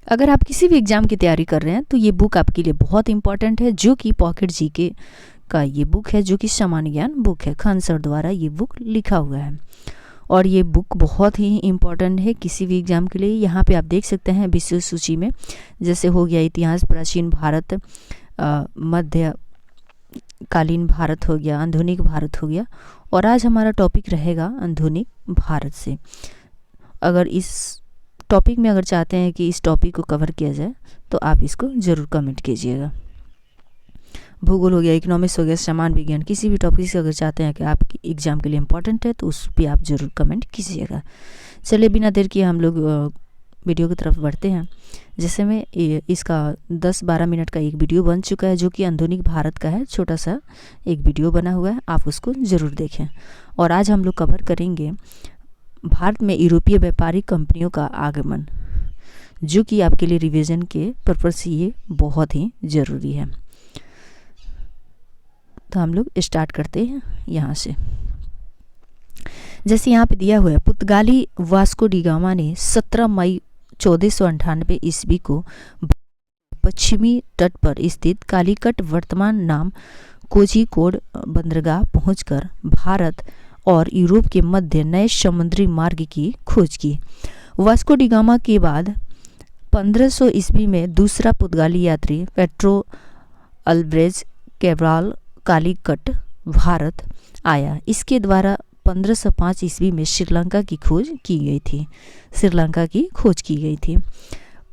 अगर आप किसी भी एग्ज़ाम की तैयारी कर रहे हैं तो ये बुक आपके लिए बहुत इंपॉर्टेंट है, जो कि पॉकेट जीके का ये बुक है, जो कि सामान्य ज्ञान बुक है। खान सर द्वारा ये बुक लिखा हुआ है और ये बुक बहुत ही इम्पॉर्टेंट है किसी भी एग्ज़ाम के लिए। यहाँ पे आप देख सकते हैं विश्व सूची में, जैसे हो गया इतिहास, प्राचीन भारत, मध्य कालीन भारत हो गया, आधुनिक भारत हो गया, और आज हमारा टॉपिक रहेगा आधुनिक भारत से। अगर इस टॉपिक में अगर चाहते हैं कि इस टॉपिक को कवर किया जाए तो आप इसको ज़रूर कमेंट कीजिएगा। भूगोल हो गया, इकोनॉमिक्स हो गया, सामान्य विज्ञान, किसी भी टॉपिक से अगर चाहते हैं कि आपकी एग्ज़ाम के लिए इम्पोर्टेंट है तो उस पर आप ज़रूर कमेंट कीजिएगा। चलिए बिना देर किए हम लोग वीडियो की तरफ बढ़ते हैं। जैसे में इसका 10-12 मिनट का एक वीडियो बन चुका है, जो कि आधुनिक भारत का है। छोटा सा एक वीडियो बना हुआ है, आप उसको ज़रूर देखें। और आज हम लोग कवर करेंगे भारत में यूरोपीय व्यापारिक कंपनियों का आगमन, जो कि आपके लिए रिवीजन के पर्पज़ से ये बहुत ही ज़रूरी है। तो हम लोग स्टार्ट करते हैं यहाँ से। जैसे यहाँ पे दिया हुआ है, पुर्तगाली वास्को डी गामा ने 17 मई 1498 ईस्वी को पश्चिमी तट पर स्थित कालीकट, वर्तमान नाम कोझिकोड बंदरगाह पहुंचकर भारत और यूरोप के मध्य नए समुद्री मार्ग की खोज की। वास्को डी गामा के बाद 1500 ईस्वी में दूसरा पुर्तगाली यात्री Pedro Alvarez Cabral Calicut Bharat आया। इसके द्वारा 1505 ईस्वी में श्रीलंका की खोज की गई थी।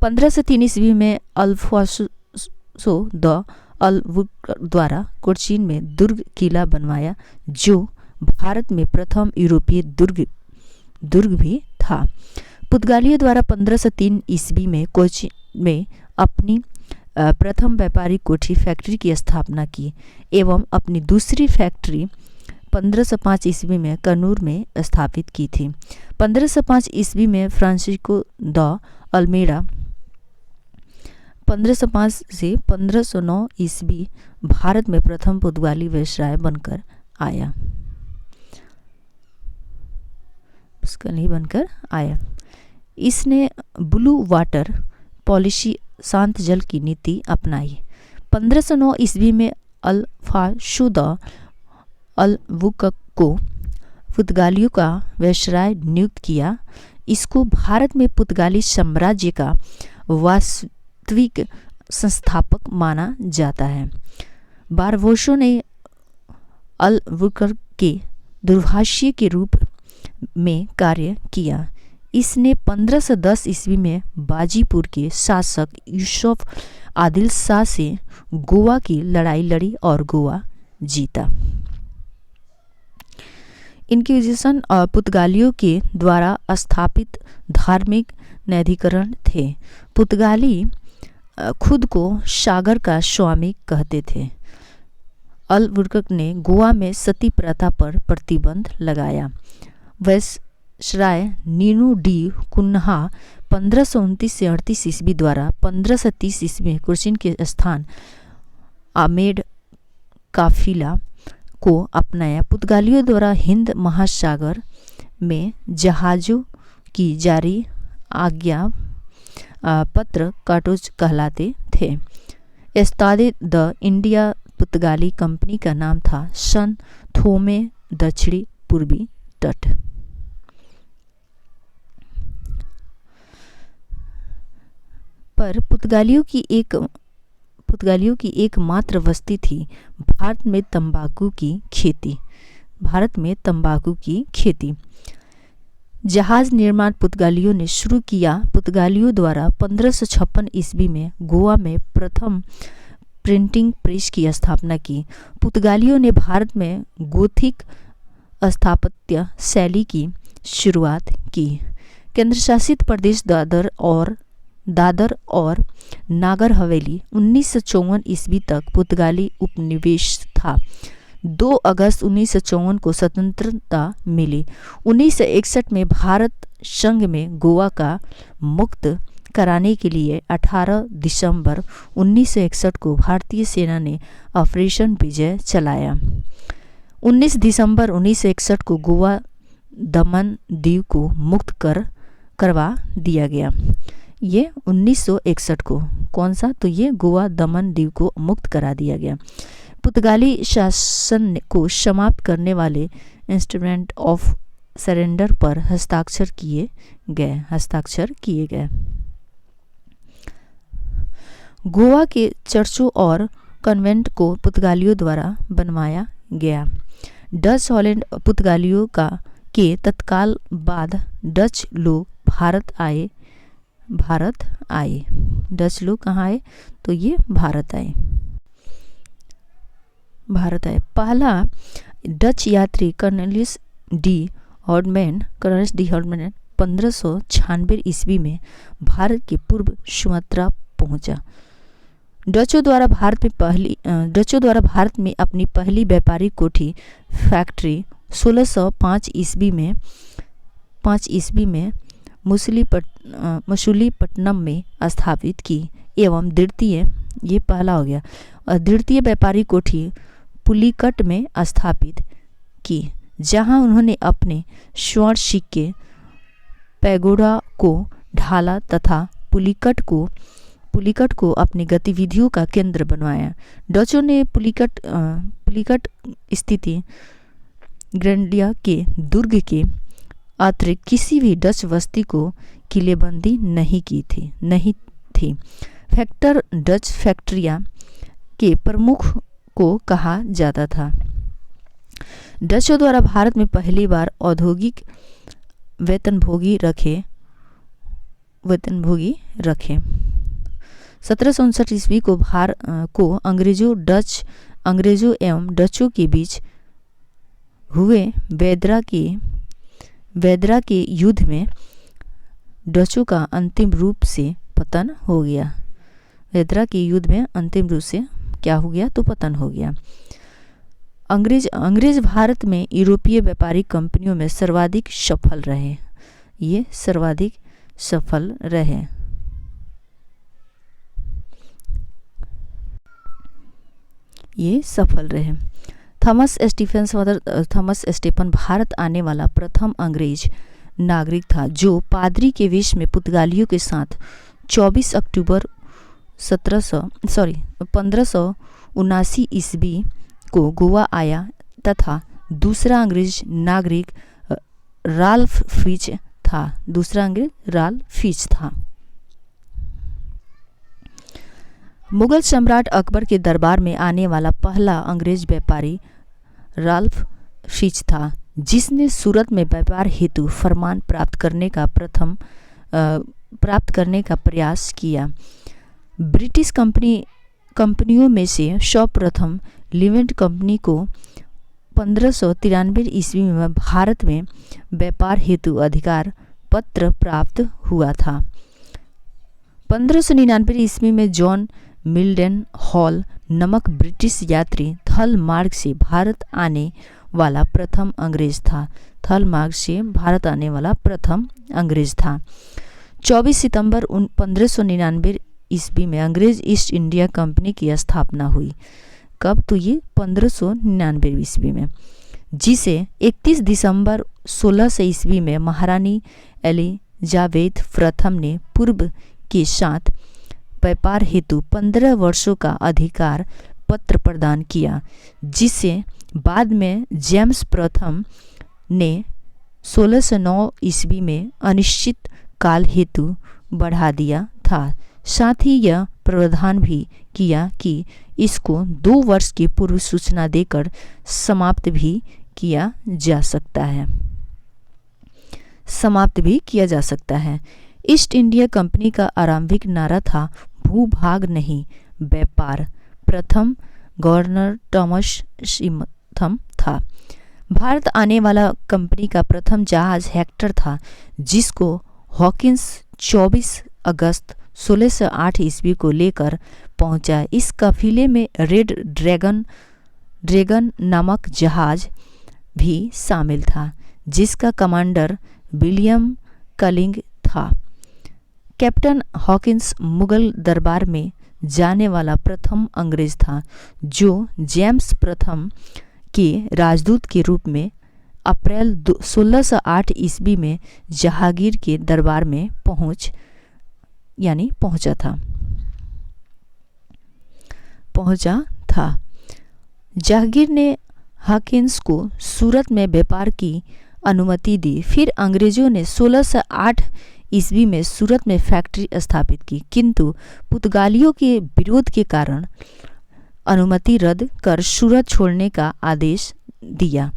1503 ईस्वी में अल्फोंसो द अलबुकर्क द्वारा कोचीन में दुर्ग किला बनवाया, जो भारत में प्रथम यूरोपीय दुर्ग भी था। पुर्तगालियों द्वारा 1503 ईस्वी में कोचीन में अपनी प्रथम व्यापारिक कोठी फैक्ट्री की स्थापना की एवं अपनी दूसरी फैक्ट्री 1505 ईस्वी में कन्नूर में स्थापित की थी। 1505 ईस्वी में फ्रांसिस्को द अल्मेडा 1505 से 1509 ईस्वी भारत में प्रथम पुर्तगाली वायसराय बनकर आया। इसने ब्लू वाटर पॉलिसी, शांत जल की नीति अपनाई। 1509 ईस्वी में अल्फोंसो द अलबुकर्क को पुर्तगालियों का वायसराय नियुक्त किया। इसको भारत में पुर्तगाली साम्राज्य का वास्तविक संस्थापक माना जाता है। बारबोसा ने अलबुकर्क के दूरभाषी के रूप में कार्य किया। इसने 1510 ईस्वी में बाजीपुर के शासक यूसुफ आदिल शाह से गोवा की लड़ाई लड़ी और गोवा जीता। इंक्विजिशन पुर्तगालियों के द्वारा स्थापित धार्मिक न्यायाधिकरण थे। पुर्तगाली खुद को सागर का स्वामी कहते थे। अलबुकर्क ने गोवा में सती प्रथा पर प्रतिबंध लगाया। वायसराय नीनू डी कुन्हा 1529 से 38 ईस्वी द्वारा 1530 ईस्वी में कोचीन के स्थान आमेड काफिला को अपनाया। पुर्तगालियों द्वारा हिंद महासागर में जहाज़ों की जारी आज्ञा पत्र काटोज कहलाते थे। एस्तादे द इंडिया पुर्तगाली कंपनी का नाम था। सन थोमे दक्षिणी पूर्वी तट पर पुर्तगालियों की एकमात्र बस्ती थी। भारत में तंबाकू की खेती। जहाज निर्माण पुर्तगालियों ने शुरू किया। पुर्तगालियों द्वारा 1556 ईस्वी में गोवा में प्रथम प्रिंटिंग प्रेस की स्थापना की। पुर्तगालियों ने भारत में गोथिक स्थापत्य शैली की शुरुआत की। केंद्रशासित प्रदेश दादर और नागर हवेली 1954 ईस्वी तक पुर्तगाली उपनिवेश था। 2 अगस्त 1954 को स्वतंत्रता मिली। 1961 में भारत संघ में गोवा का मुक्त कराने के लिए 18 दिसंबर 1961 को भारतीय सेना ने ऑपरेशन विजय चलाया। 19 दिसंबर 1961 को गोवा दमन दीव को मुक्त करवा दिया गया। ये 1961 को। कौन सा? तो ये गोवा दमन दीव को मुक्त करा दिया गया। पुर्तगाली शासन को समाप्त करने वाले इंस्ट्रूमेंट ऑफ सरेंडर पर हस्ताक्षर किए गए। गोवा के चर्चों और कन्वेंट को पुर्तगालियों द्वारा बनवाया गया। डच हॉलैंड पुर्तगालियों के तत्काल बाद डच लोग भारत आए। डच लोग कहाँ आए? तो ये भारत आए। पहला डच यात्री कर्नेलियस डी हॉर्डमैन 1596 ईस्वी में भारत के पूर्व सुमात्रा पहुंचा। डचों द्वारा भारत में अपनी पहली व्यापारिक कोठी फैक्ट्री 1605 ईस्वी में मसूलीपट्टनम में स्थापित की एवं ये पहला हो गया, और द्वितीय व्यापारिक कोठी पुलिकट में स्थापित की, जहां उन्होंने अपने स्वर्ण सिक्के पैगोडा को ढाला तथा पुलिकट को अपनी गतिविधियों का केंद्र बनवाया। डचों ने पुलिकट स्थित ग्रेनेडिया के दुर्ग के अतिरिक्त किसी भी डच बस्ती को किलेबंदी नहीं थी। फैक्टर डच फैक्ट्रिया के प्रमुख को कहा जाता था। डचों द्वारा भारत में पहली बार औद्योगिक वेतनभोगी रखे। 1759 ईस्वी को अंग्रेजों एवं डचों के बीच हुए वेदरा के युद्ध में डचों का अंतिम रूप से पतन हो गया। वेदरा के युद्ध में अंतिम रूप से क्या हो गया? तो पतन हो गया। अंग्रेज भारत में यूरोपीय व्यापारिक कंपनियों में सर्वाधिक सफल रहे। थॉमस स्टीफन भारत आने वाला प्रथम अंग्रेज नागरिक था, जो पादरी के वेश में पुर्तगालियों के साथ 24 अक्टूबर 1579 ईस्वी को गोवा आया तथा दूसरा अंग्रेज नागरिक राल्फ फिच था। मुगल सम्राट अकबर के दरबार में आने वाला पहला अंग्रेज व्यापारी राल्फ फिच था, जिसने सूरत में व्यापार हेतु फरमान प्राप्त करने का प्रयास किया। ब्रिटिश कंपनियों में से सर्वप्रथम लिवेंट कंपनी को 1593 ईस्वी में भारत में व्यापार हेतु अधिकार पत्र प्राप्त हुआ था। 1599 ईस्वी में जॉन मिल्डन हॉल नामक ब्रिटिश यात्री थल मार्ग से भारत आने वाला प्रथम अंग्रेज था। 24 सितंबर 1599 ईस्वी में अंग्रेज ईस्ट इंडिया कंपनी की स्थापना हुई। कब? तो ये 1599 ईस्वी में, जिसे 31 दिसंबर 1600 ईस्वी में महारानी एलिजाबेथ प्रथम ने पूर्व के साथ व्यापार हेतु 15 वर्षों का अधिकार पत्र प्रदान किया, जिसे बाद में जेम्स प्रथम ने 1609 ईस्वी में अनिश्चित काल हेतु बढ़ा दिया था। साथ ही यह प्रावधान भी किया कि इसको 2 वर्ष की पूर्व सूचना देकर समाप्त भी किया जा सकता है। ईस्ट इंडिया कंपनी का आरंभिक नारा था भूभाग नहीं व्यापार। प्रथम गवर्नर थॉमस सिमथम था। भारत आने वाला कंपनी का प्रथम जहाज हेक्टर था, जिसको हॉकिंस 24 अगस्त 1608 ईस्वी को लेकर पहुंचा। इस काफिले में रेड ड्रैगन नामक जहाज भी शामिल था, जिसका कमांडर विलियम कलिंग था। कैप्टन हॉकिंस मुगल दरबार में जाने वाला प्रथम अंग्रेज था, जो जेम्स प्रथम के राजदूत के रूप में अप्रैल 1608 ईस्वी में जहांगीर के दरबार में पहुंच यानी पहुंचा था। जहांगीर ने हॉकिंस को सूरत में व्यापार की अनुमति दी। फिर अंग्रेजों ने 1608 ईस्वी में सूरत में फैक्ट्री स्थापित की, किंतु पुर्तगालियों के विरोध के कारण अनुमति रद्द कर सूरत छोड़ने का आदेश दिया।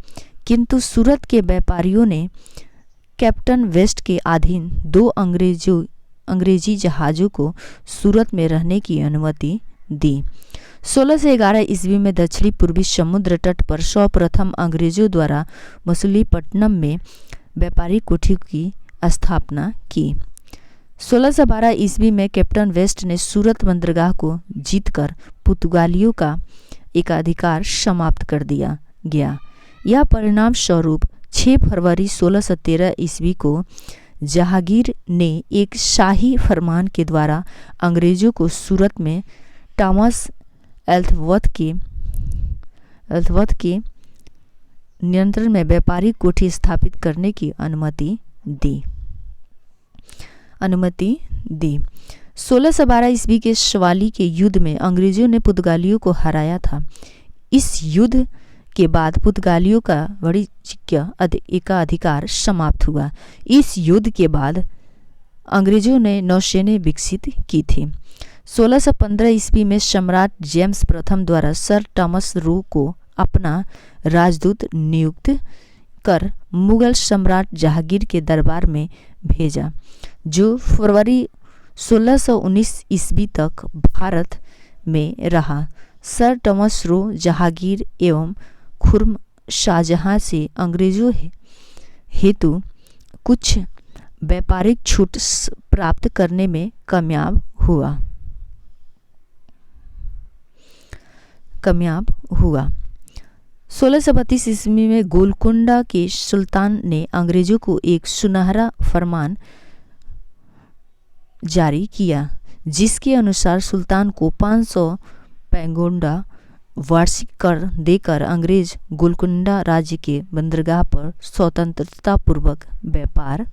किंतु सूरत के व्यापारियों ने कैप्टन वेस्ट के अधीन 2 अंग्रेजी जहाज़ों को सूरत में रहने की अनुमति दी। 1611 ईस्वी में दक्षिणी पूर्वी समुद्र तट पर सर्वप्रथम अंग्रेजों द्वारा मछलीपट्टनम में व्यापारिक कोठी की स्थापना की। 1612 ईस्वी में कैप्टन वेस्ट ने सूरत बंदरगाह को जीतकर पुर्तगालियों का एकाधिकार समाप्त कर दिया गया। यह परिणाम स्वरूप 6 फरवरी 1613 ईस्वी को जहांगीर ने एक शाही फरमान के द्वारा अंग्रेजों को सूरत में थॉमस एल्सवर्थ के नियंत्रण में व्यापारिक कोठी स्थापित करने की अनुमति दी। 1612 ईस्वी के शवाली के युद्ध में अंग्रेजों ने पुर्तगालियों को हराया था। इस युद्ध के बाद पुर्तगालियों का वाणिज्यिक का अधिकार समाप्त हुआ। इस युद्ध के बाद अंग्रेजों ने नौसेनाएं विकसित की थी। 1615 ईस्वी में सम्राट जेम्स प्रथम द्वारा सर थॉमस रो को अपना राजदूत नियुक्त कर मुगल सम्राट जहांगीर के दरबार में भेजा, जो फरवरी 1619 ईस्वी तक भारत में रहा। सर थॉमस रो जहांगीर एवं खुर्म शाहजहां से अंग्रेजों हेतु कुछ व्यापारिक छूट प्राप्त करने में कामयाब हुआ। 1632 ईस्वी में गोलकुंडा के सुल्तान ने अंग्रेजों को एक सुनहरा फरमान जारी किया, जिसके अनुसार सुल्तान को 500 पैगोंडा वार्षिक कर देकर अंग्रेज गोलकुंडा राज्य के बंदरगाह पर स्वतंत्रतापूर्वक व्यापार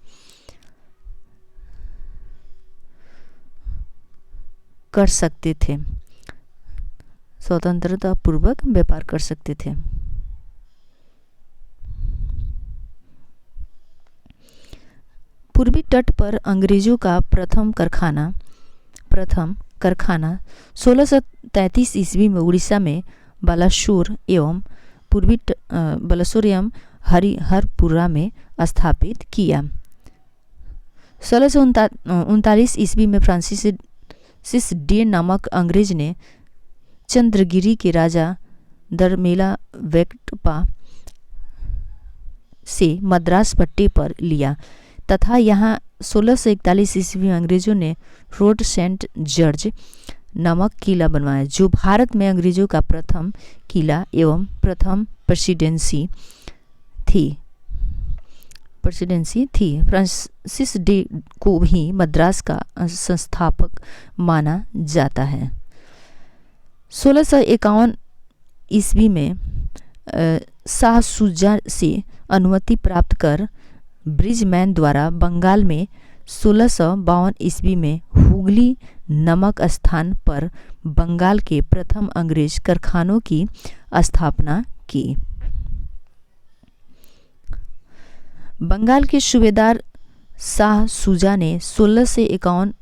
कर सकते थे। पूर्वी तट पर अंग्रेजों का प्रथम कारखाना 1633 ईस्वी में उड़ीसा में बालासोर एवं हरिहरपुरा में स्थापित किया। 1639 ईस्वी में फ्रांसिस डे नामक अंग्रेज ने चंद्रगिरी के राजा दरमेला वेंकटप्पा से मद्रास पट्टे पर लिया तथा यहाँ 1641 ईस्वी में अंग्रेजों ने फोर्ट सेंट जॉर्ज नामक किला बनवाया, जो भारत में अंग्रेजों का प्रथम किला एवं प्रथम प्रेसिडेंसी थी। फ्रांसिस डे को भी मद्रास का संस्थापक माना जाता है। 1651 ईस्वी में शाह शुजा से अनुमति प्राप्त कर ब्रिजमैन द्वारा बंगाल में 1652 ईस्वी में हुगली नामक स्थान पर बंगाल के प्रथम अंग्रेज कारखानों की स्थापना की। बंगाल के सूबेदार शाह शुजा ने 1651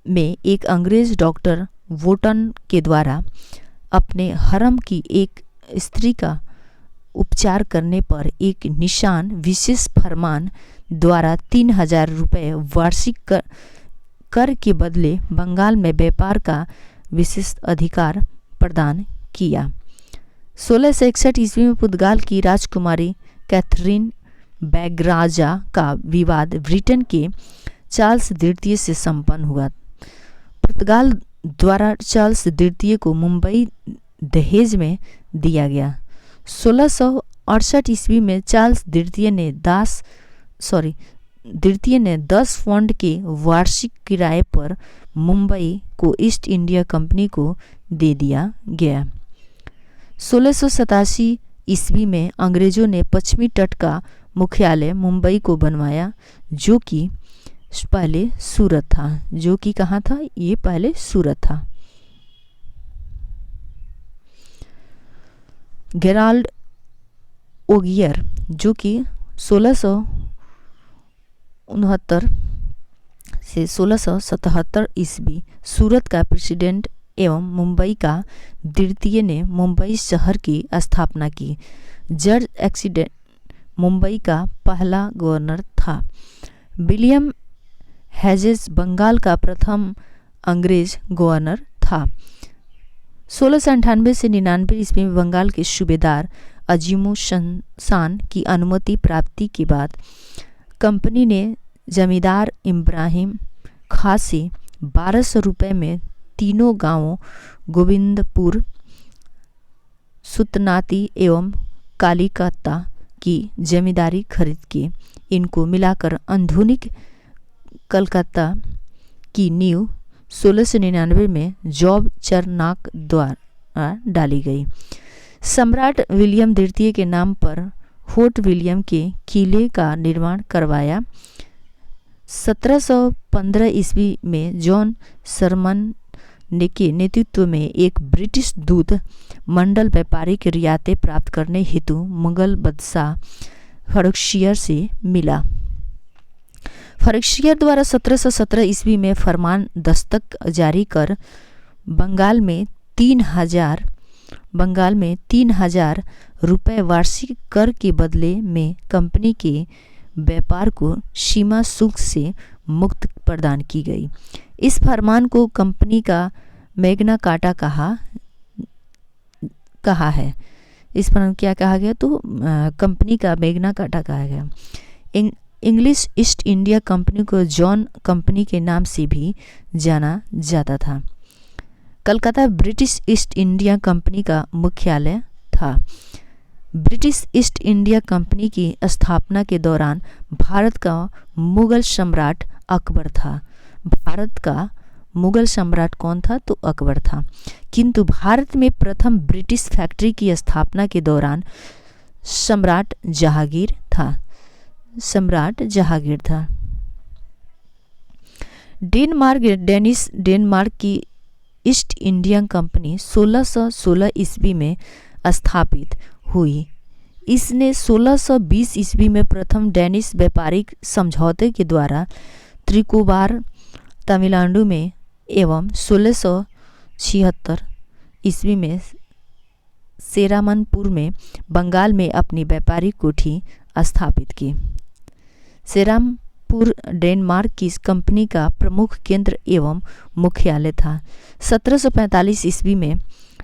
में एक अंग्रेज डॉक्टर वोटन के द्वारा अपने हरम की एक स्त्री का उपचार करने पर एक निशान विशेष फरमान द्वारा 3000 रुपये वार्षिक कर के बदले बंगाल में व्यापार का विशेष अधिकार प्रदान किया। 1661 ईस्वी में पुर्तगाल की राजकुमारी कैथरीन बैगराजा का विवाद ब्रिटेन के चार्ल्स द्वितीय से संपन्न हुआ। पुर्तगाल द्वारा चार्ल्स द्वितीय को मुंबई दहेज में दिया गया। 1668 ईस्वी में चार्ल्स द्वितीय ने 10 पौंड के वार्षिक किराए पर मुंबई को ईस्ट इंडिया कंपनी को दे दिया गया। 1687 ईस्वी में अंग्रेजों ने पश्चिमी तट का मुख्यालय मुंबई को बनवाया, जो कि पहले सूरत था, जो कि कहाँ था, ये पहले सूरत था। गेराल्ड ओगियर जो कि 1669 से 1677 ईस्वी सूरत का प्रेसिडेंट एवं मुंबई का द्वितीय ने मुंबई शहर की स्थापना की। जॉर्ज एक्सीडेंट मुंबई का पहला गवर्नर था। विलियम हेजेस बंगाल का प्रथम अंग्रेज गवर्नर था। 1698 से 99 ईस्वी में बंगाल के सूबेदार अजीमुशान की अनुमति प्राप्ति के बाद कंपनी ने जमींदार इब्राहिम खां से 1200 रुपये में तीनों गांवों गोविंदपुर, सुतनाती एवं कालीकत्ता की जमींदारी खरीद की। इनको मिलाकर आधुनिक कलकत्ता की नींव 1699 में जॉब चरनाक द्वारा डाली गई। सम्राट विलियम द्वितीय के नाम पर फोर्ट विलियम के किले का निर्माण करवाया। 1715 ईस्वी में जॉन सरमन के नेतृत्व में एक ब्रिटिश दूत मंडल व्यापारिक रियायतें प्राप्त करने हेतु मुगल बादशाह फर्रुखशियर से मिला। फर्रुखशियर द्वारा 1717 ईस्वी में फरमान दस्तक जारी कर बंगाल में 3000 रुपये वार्षिक कर के बदले में कंपनी के व्यापार को सीमा शुल्क से मुक्त प्रदान की गई। इस फरमान को कंपनी का मैग्ना कार्टा कहा है। इस पर क्या कहा गया, तो कंपनी का मैग्ना कार्टा कहा गया। इंग्लिश ईस्ट इंडिया कंपनी को जॉन कंपनी के नाम से भी जाना जाता था। Calcutta British east India company का मुख्यालय था। ब्रिटिश ईस्ट इंडिया कंपनी की स्थापना के दौरान भारत का मुगल सम्राट अकबर था। भारत का मुगल सम्राट कौन था, तो अकबर था। किंतु भारत में प्रथम ब्रिटिश फैक्ट्री की स्थापना के दौरान सम्राट जहांगीर था। डेनमार्क की ईस्ट इंडिया कंपनी 1616 ईस्वी में स्थापित हुई। इसने 1620 ईस्वी में प्रथम डेनिश व्यापारिक समझौते के द्वारा त्रिकोबार तमिलनाडु में एवं 1676 ईस्वी में सेरामनपुर में बंगाल में अपनी व्यापारिक कोठी स्थापित की। सेरामपुर डेनमार्क की कंपनी का प्रमुख केंद्र एवं मुख्यालय था। 1745 ईस्वी में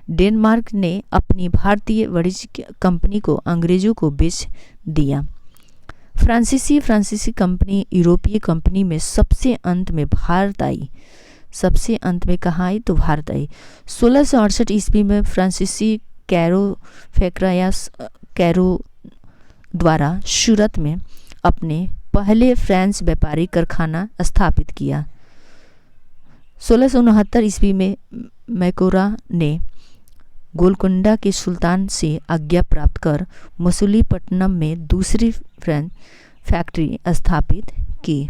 डेनमार्क ने अपनी भारतीय वाणिज्य कंपनी को अंग्रेजों को बेच दिया। फ्रांसीसी कंपनी यूरोपीय कंपनी में सबसे अंत में भारत आई। सबसे अंत में कहाँ आई, तो भारत आई। 1668 ईस्वी में फ्रांसीसी कैरो द्वारा सूरत में अपने पहले फ्रेंच व्यापारी कारखाना स्थापित किया। 1669 ईस्वी में मैकोरा ने गोलकुंडा के सुल्तान से आज्ञा प्राप्त कर मसूलीपट्टनम में दूसरी फ्रेंच फैक्ट्री स्थापित की।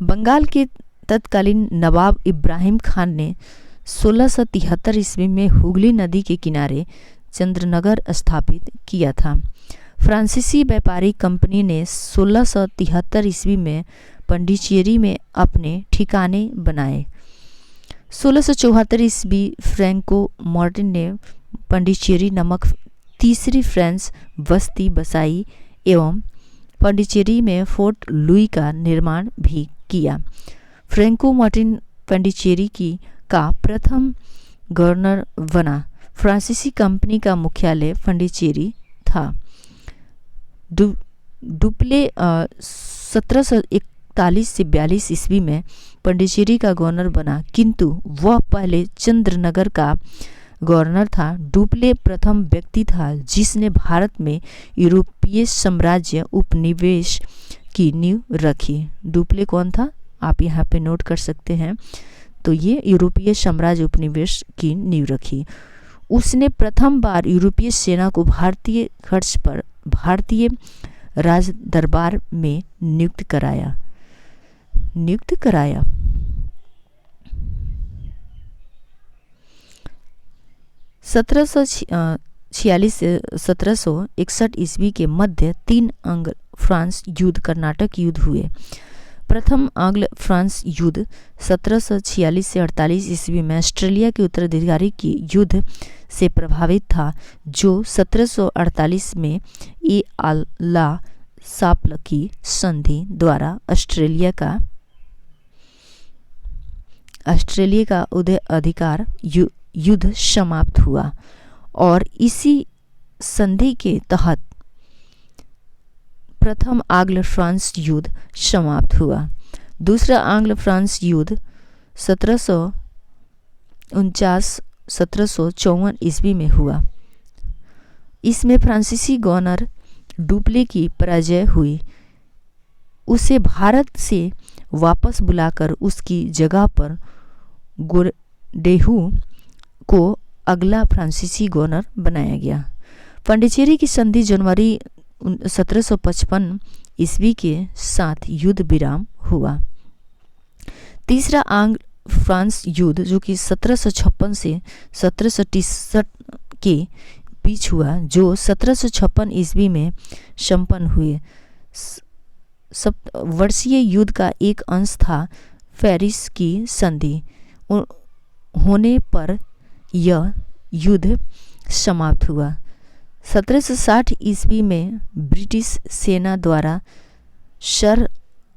बंगाल के तत्कालीन नवाब इब्राहिम खान ने 1673 ईस्वी में हुगली नदी के किनारे चंद्रनगर स्थापित किया था। फ्रांसीसी व्यापारी कंपनी ने 1673 ईस्वी में पांडिचेरी में अपने ठिकाने बनाए। 1674 ईस्वी फ्रैंको मार्टिन ने पांडिचेरी नामक तीसरी फ्रेंच बस्ती बसाई एवं पांडिचेरी में फोर्ट लुई का निर्माण भी किया। फ्रैंको मार्टिन पांडिचेरी का प्रथम गवर्नर बना। फ्रांसीसी कंपनी का मुख्यालय पांडिचेरी था। डुप्ले 1741 से 42 ईस्वी में पांडिचेरी का गवर्नर बना, किंतु वह पहले चंद्रनगर का गवर्नर था। डुप्ले प्रथम व्यक्ति था जिसने भारत में यूरोपीय साम्राज्य उपनिवेश की नींव रखी। डुप्ले कौन था, आप यहाँ पे नोट कर सकते हैं। तो ये यूरोपीय साम्राज्य उपनिवेश की नींव रखी। उसने प्रथम बार यूरोपीय सेना को भारतीय खर्च पर भारतीय राज दरबार में नियुक्त कराया। 1746 से 1761 ईस्वी के मध्य 3 अंग्ल फ्रांस युद्ध कर्नाटक युद्ध हुए। प्रथम आंग्ल फ्रांस युद्ध 1746 से 48 ईस्वी में ऑस्ट्रेलिया के उत्तराधिकारी की युद्ध से प्रभावित था, जो 1748 में ए ला साप्ल की संधि द्वारा ऑस्ट्रेलिया का अधिकार युद्ध समाप्त हुआ और इसी संधि के तहत प्रथम आंग्ल फ्रांस युद्ध समाप्त हुआ। दूसरा आंग्ल फ्रांस युद्ध 1754 ईस्वी में हुआ। इसमें फ्रांसीसी गवर्नर डुप्ले की पराजय हुई। उसे भारत से वापस बुलाकर उसकी जगह पर गोरडेहू को अगला फ्रांसीसी गवर्नर बनाया गया। पांडिचेरी की संधि जनवरी 1755 ईस्वी के साथ युद्ध विराम हुआ। तीसरा आंग्ल फ्रांस युद्ध, जो कि 1756 से 1763 के बीच हुआ, जो 1756 ईस्वी में संपन्न हुए, वर्षीय युद्ध का एक अंश था। पेरिस की संधि होने पर यह युद्ध समाप्त हुआ। 1760 ईस्वी में ब्रिटिश सेना द्वारा सर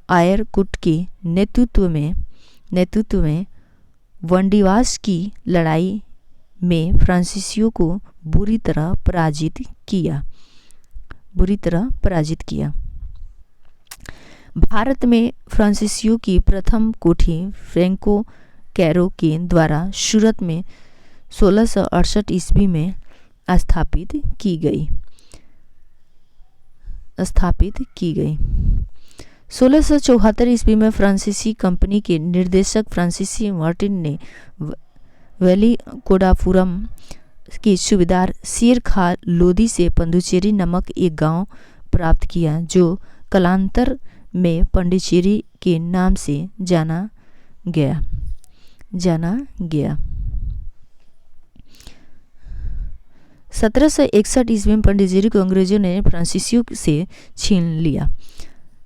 आयरकुट के नेतृत्व में वंडीवास की लड़ाई में फ्रांसीसियों को बुरी तरह पराजित किया। भारत में फ्रांसीसियों की प्रथम कोठी फ्रैंको कैरो के द्वारा सूरत में 1668 ईस्वी में स्थापित की गई। 1674 ईस्वी में फ्रांसीसी कंपनी के निर्देशक फ्रांसीसी मार्टिन ने वैली कोडापुरम के सूबेदार शेर खा लोदी से पंडुचेरी नामक एक गांव प्राप्त किया, जो कालांतर में पांडिचेरी के नाम से जाना गया। 1761 ईस्वी में पांडिचेरी को अंग्रेजों ने फ्रांसीसियों से छीन लिया।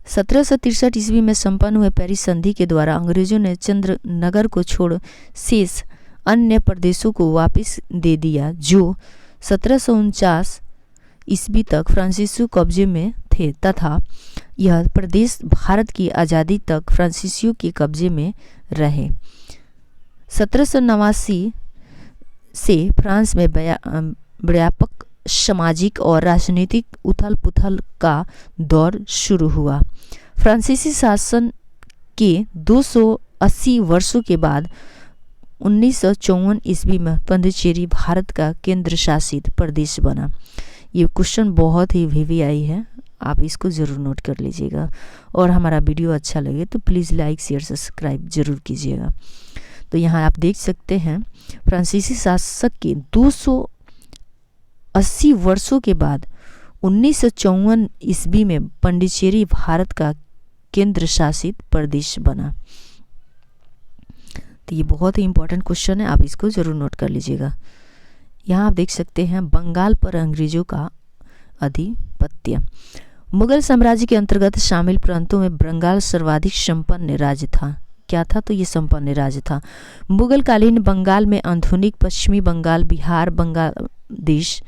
1763 ईस्वी में संपन्न हुए पेरिस संधि के द्वारा अंग्रेजों ने चंद्रनगर को छोड़ शेष अन्य प्रदेशों को वापस दे दिया, जो 1749 ईस्वी तक फ्रांसीसियों कब्जे में थे तथा यह प्रदेश भारत की आज़ादी तक फ्रांसीसियों के कब्जे में रहे। 1789 से फ्रांस में व्यापक सामाजिक और राजनीतिक उथल-पुथल का दौर शुरू हुआ। फ्रांसीसी शासन के 280 वर्षों के बाद 1954 ईस्वी में पांडिचेरी भारत का केंद्र शासित प्रदेश बना। ये क्वेश्चन बहुत ही VVI है, आप इसको ज़रूर नोट कर लीजिएगा। और हमारा वीडियो अच्छा लगे तो प्लीज़ लाइक शेयर सब्सक्राइब ज़रूर कीजिएगा। तो यहाँ आप देख सकते हैं फ्रांसीसी शासक के 280 वर्षों के बाद 1954 ईस्वी में पांडिचेरी भारत का केंद्र शासित प्रदेश बना। तो ये बहुत ही इम्पोर्टेंट क्वेश्चन है, आप इसको ज़रूर नोट कर लीजिएगा। यहाँ आप देख सकते हैं बंगाल पर अंग्रेजों का आधिपत्य। मुगल साम्राज्य के अंतर्गत शामिल प्रांतों में बंगाल सर्वाधिक संपन्न राज्य था। क्या था? तो ये संपन्न राज्य था। मुगल कालीन बंगाल में आधुनिक पश्चिमी बंगाल, बिहार, बांग्लादेश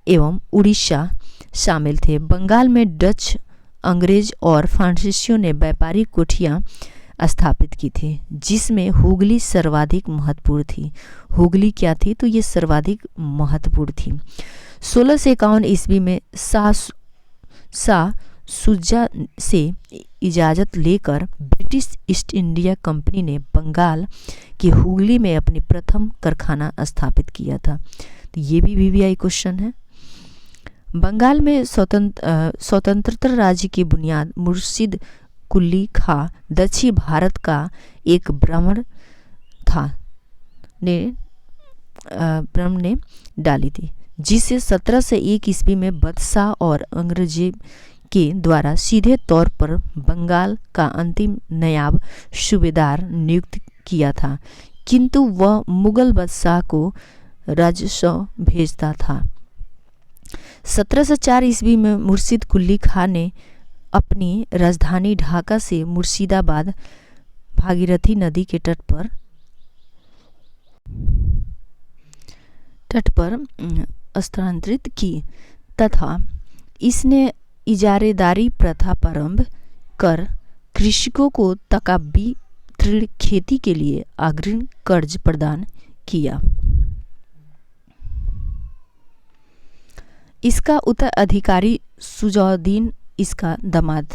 एवं उड़ीसा शामिल थे। बंगाल में डच, अंग्रेज और फ्रांसीसियों ने व्यापारिक कोठियाँ स्थापित की थी, जिसमें हुगली सर्वाधिक महत्वपूर्ण थी। हुगली क्या थी? तो ये सर्वाधिक महत्वपूर्ण थी। 1651 ईस्वी में शाह शुजा से इजाज़त लेकर ब्रिटिश ईस्ट इंडिया कंपनी ने बंगाल के हुगली में अपनी प्रथम कारखाना स्थापित किया था। तो ये भी VVI क्वेश्चन है। बंगाल में स्वतंत्रता राज्य की बुनियाद मुर्शिद कुली खां दक्षिण भारत का एक ब्राह्मण ने डाली थी, जिसे 1701 ईस्वी में बादशाह और अंग्रेजी के द्वारा सीधे तौर पर बंगाल का अंतिम नायब सूबेदार नियुक्त किया था, किंतु वह मुगल बादशाह को राजस्व भेजता था। 1704 ईस्वी में मुर्शिद कुली खां ने अपनी राजधानी ढाका से मुर्शिदाबाद भागीरथी नदी के तट पर स्थानांतरित की तथा इसने इजारेदारी प्रथा प्रारंभ कर कृषकों को तकाबी ऋण खेती के लिए अग्रिम कर्ज प्रदान किया। इसका उत्तराधिकारी सुजाउद्दीन इसका दामाद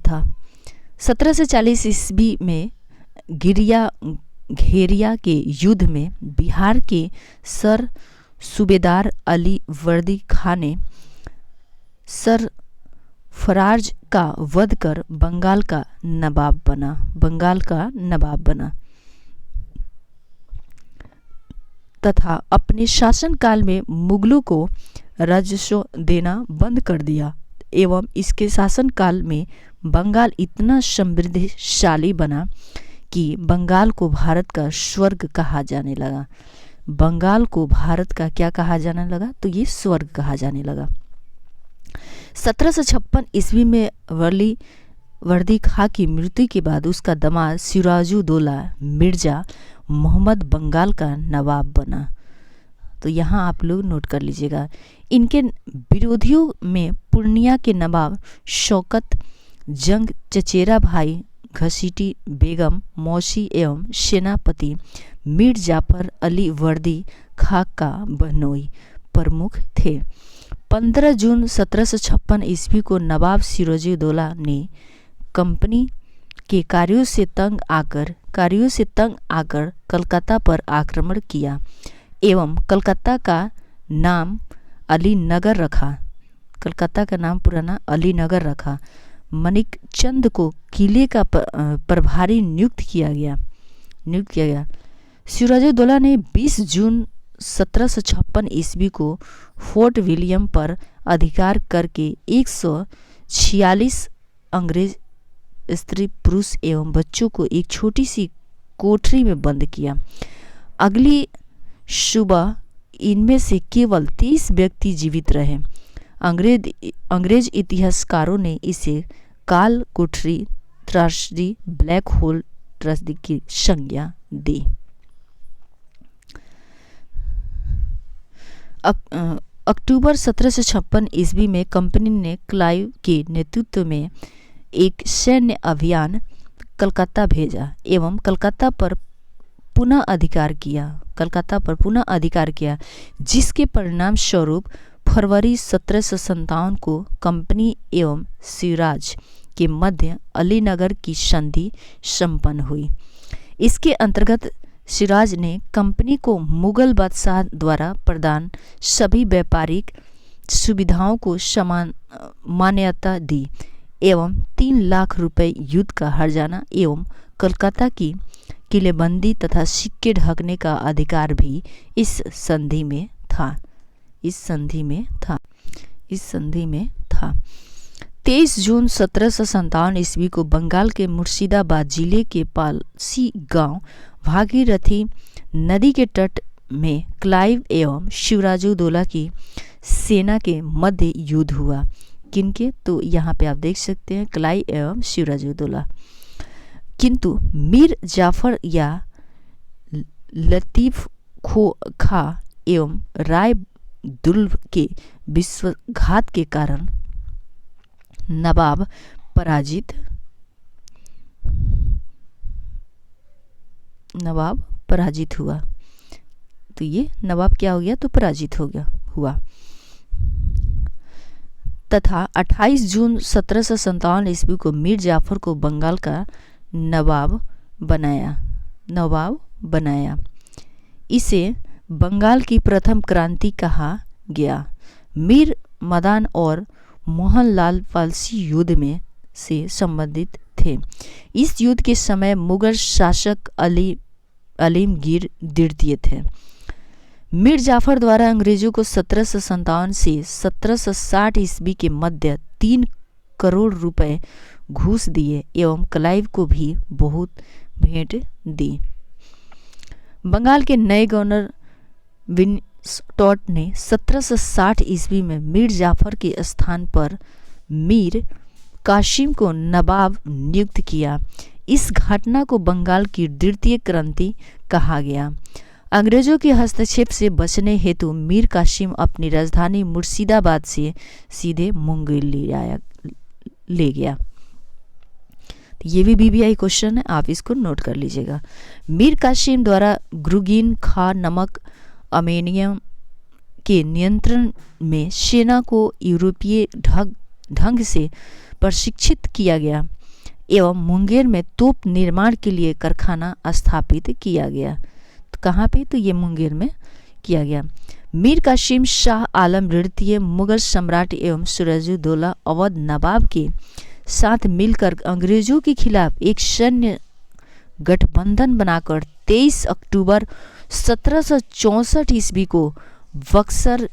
था। 1740 ईस्वी में घेरिया के युद्ध में बिहार के सर सूबेदार अली वर्दी खां ने सरफराज का वध कर बंगाल का नवाब बना तथा अपने शासनकाल में मुगलों को राजस्व देना बंद कर दिया एवं इसके शासनकाल में बंगाल इतना समृद्धशाली बना कि बंगाल को भारत का स्वर्ग कहा जाने लगा। बंगाल को भारत का क्या कहा जाने लगा? तो ये स्वर्ग कहा जाने लगा। 1756 ईस्वी में वर्दी खां की मृत्यु के बाद उसका दामाद सिराजुद्दौला मिर्जा मोहम्मद बंगाल का नवाब बना। तो यहाँ आप लोग नोट कर लीजिएगा। इनके विरोधियों में पूर्णिया के नवाब शौकत जंग, चचेरा भाई घसीटी बेगम, मौसी एवं सेनापति मीर जाफर अली वर्दी खां का बहनोई प्रमुख थे। 15 जून 1756 ईस्वी को नवाब सिराजुद्दौला ने कंपनी के कार्यों से तंग आकर कलकत्ता पर आक्रमण किया एवं कलकत्ता का नाम अलीनगर रखा। कलकत्ता का नाम पुराना अलीनगर रखा। मनिक चंद को किले का प्रभारी नियुक्त किया गया। सिराजुद्दौला ने 20 जून 1756 ईस्वी को फोर्ट विलियम पर अधिकार करके 146 अंग्रेज स्त्री, पुरुष एवं बच्चों को एक छोटी सी कोठरी में बंद किया। अगली सुबह इनमें से केवल 30 व्यक्ति जीवित रहे। अंग्रेज इतिहासकारों ने इसे काल कोठरी त्रासदी, ब्लैक होल त्रासदी की संज्ञा दी। अक्टूबर 1756 ईस्वी में कंपनी ने क्लाइव के नेतृत्व में एक सैन्य अभियान कलकत्ता भेजा एवं कलकत्ता पर पुनः अधिकार किया, जिसके परिणाम स्वरूप फरवरी 1757 को कंपनी एवं सिराज के मध्य अलीनगर की संधि संपन्न हुई। इसके अंतर्गत सिराज ने कंपनी को मुगल बादशाह द्वारा प्रदान सभी व्यापारिक सुविधाओं को समान मान्यता दी एवं 3 लाख रुपए युद्ध का हर्जाना एवं कलकत्ता की किलेबंदी तथा सिक्के ढकने का अधिकार भी इस संधि में था। 23 जून 1757 ईस्वी को बंगाल के मुर्शिदाबाद जिले के पालसी गांव भागीरथी नदी के तट में क्लाइव एवं सिराजुद्दौला की सेना के मध्य युद्ध हुआ। किनके? तो यहाँ पे आप देख सकते हैं क्लाइव एवं सिराजुद्दौला। किंतु मीर जाफर या लतीफ खां एवं राय दुर्लभ के विश्वासघात के कारण नवाब पराजित हुआ। तो ये नवाब क्या हो गया? तो पराजित हुआ तथा 28 जून 1757 ईस्वी को मीर जाफर को बंगाल का नवाब बनाया। इसे बंगाल की प्रथम क्रांति कहा गया। मीर मदान और मोहनलाल पालसी युद्ध में से संबंधित थे। इस युद्ध के समय मुगल शासक अलीमगीर द्वितीय थे। मीर जाफर द्वारा अंग्रेजों को 1757 से 1760 ईस्वी के मध्य 3 करोड़ रुपए घूस दिए एवं क्लाइव को भी बहुत भेंट दी। बंगाल के नए गवर्नर विंस्टॉट ने 1760 ईस्वी में मीर जाफर के स्थान पर मीर कासिम को नवाब नियुक्त किया। इस घटना को बंगाल की द्वितीय क्रांति कहा गया। अंग्रेजों के हस्तक्षेप से बचने हेतु मीर कासिम अपनी राजधानी मुर्शिदाबाद से सीधे मुंगेर ले गया। ये भी BBI क्वेश्चन है, आप इसको नोट कर लीजिएगा। मीर कासिम द्वारा ग्रुगिन खा नमक अर्मेनिया के नियंत्रण में सेना को यूरोपीय ढंग से प्रशिक्षित किया गया एवं मुंगेर में तोप निर्माण के लिए कारखाना स्थापित किया गया। तो कहाँ पे? तो ये मुंगेर में किया गया। मीर कासिम शाह आलम द्वितीय मुगल सम्राट एवं सिराजुद्दौला अवध नवाब के साथ मिलकर अंग्रेजों के खिलाफ एक सैन्य गठबंधन बनाकर 23 अक्टूबर 1764 ईस्वी को बक्सर